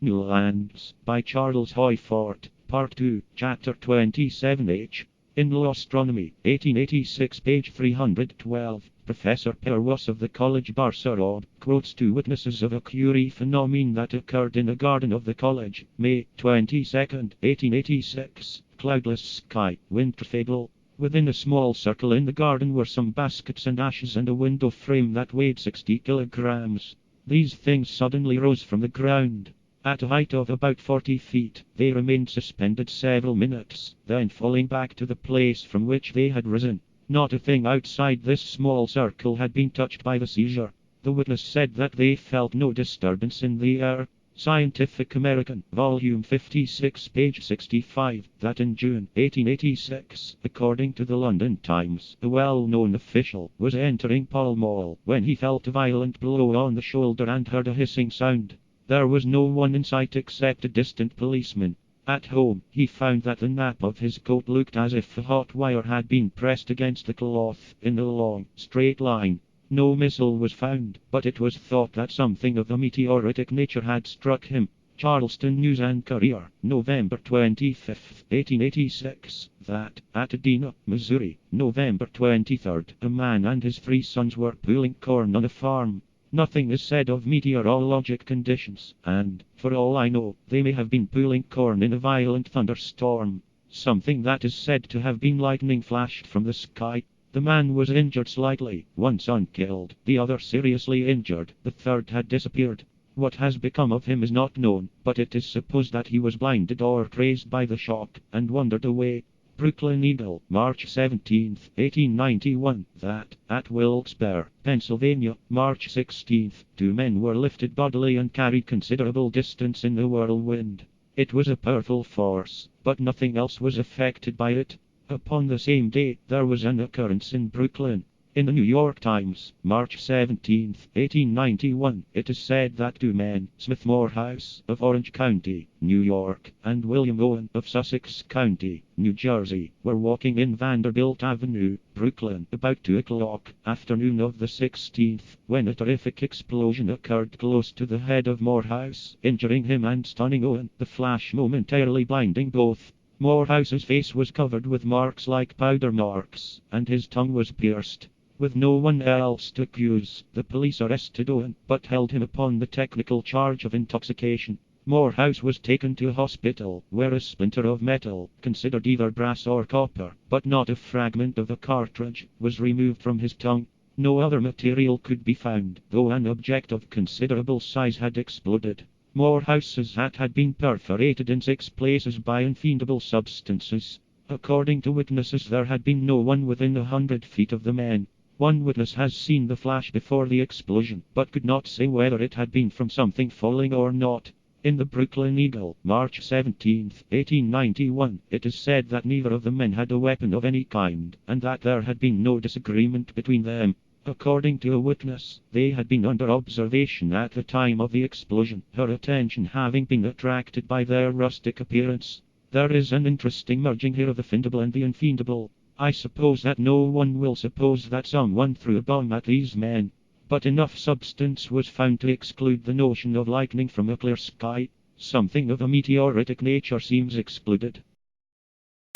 New Lands, by Charles Hoyfort, Part 2, Chapter 27H. In Law Astronomy, 1886, page 312, Professor Perwas of the College Barcelona quotes two witnesses of a curious phenomenon that occurred in a garden of the college, May 22nd, 1886, cloudless sky, wind fatal. Within a small circle in the garden were some baskets and ashes and a window frame that weighed 60 kilograms. These things suddenly rose from the ground. At a height of about 40 feet, they remained suspended several minutes, then falling back to the place from which they had risen. Not a thing outside this small circle had been touched by the seizure. The witness said that they felt no disturbance in the air. Scientific American, Volume 56, page 65, that in June 1886, according to the London Times, a well-known official was entering Pall Mall when he felt a violent blow on the shoulder and heard a hissing sound. There was no one in sight except a distant policeman. At home, he found that the nap of his coat looked as if a hot wire had been pressed against the cloth in a long, straight line. No missile was found, but it was thought that something of a meteoritic nature had struck him. Charleston News and Courier, November 25, 1886, that, at Edina, Missouri, November 23, a man and his 3 sons were pulling corn on a farm. Nothing is said of meteorologic conditions, and, for all I know, they may have been pulling corn in a violent thunderstorm. Something that is said to have been lightning flashed from the sky. The man was injured slightly, one son killed, the other seriously injured, the third had disappeared. What has become of him is not known, but it is supposed that he was blinded or crazed by the shock, and wandered away. Brooklyn Eagle, March 17, 1891, that, at Wilkes-Barre, Pennsylvania, March 16, 2 men were lifted bodily and carried considerable distance in the Whirlwind. It was a powerful force, but nothing else was affected by it. Upon the same day, there was an occurrence in Brooklyn. In the New York Times, March 17, 1891, it is said that 2 men, Smith Morehouse, of Orange County, New York, and William Owen, of Sussex County, New Jersey, were walking in Vanderbilt Avenue, Brooklyn, about 2 o'clock, afternoon of the 16th, when a terrific explosion occurred close to the head of Morehouse, injuring him and stunning Owen, the flash momentarily blinding both. Morehouse's face was covered with marks like powder marks, and his tongue was pierced. With no one else to accuse, the police arrested Owen, but held him upon the technical charge of intoxication. Morehouse was taken to a hospital, where a splinter of metal, considered either brass or copper, but not a fragment of a cartridge, was removed from his tongue. No other material could be found, though an object of considerable size had exploded. Morehouse's hat had been perforated in 6 places by unfiendable substances. According to witnesses, there had been no one within 100 feet of the man. One witness has seen the flash before the explosion, but could not say whether it had been from something falling or not. In the Brooklyn Eagle, March 17, 1891, it is said that neither of the men had a weapon of any kind, and that there had been no disagreement between them. According to a witness, they had been under observation at the time of the explosion, her attention having been attracted by their rustic appearance. There is an interesting merging here of the fiendable and the unfiendable. I suppose that no one will suppose that someone threw a bomb at these men, but enough substance was found to exclude the notion of lightning from a clear sky. Something of a meteoritic nature seems excluded.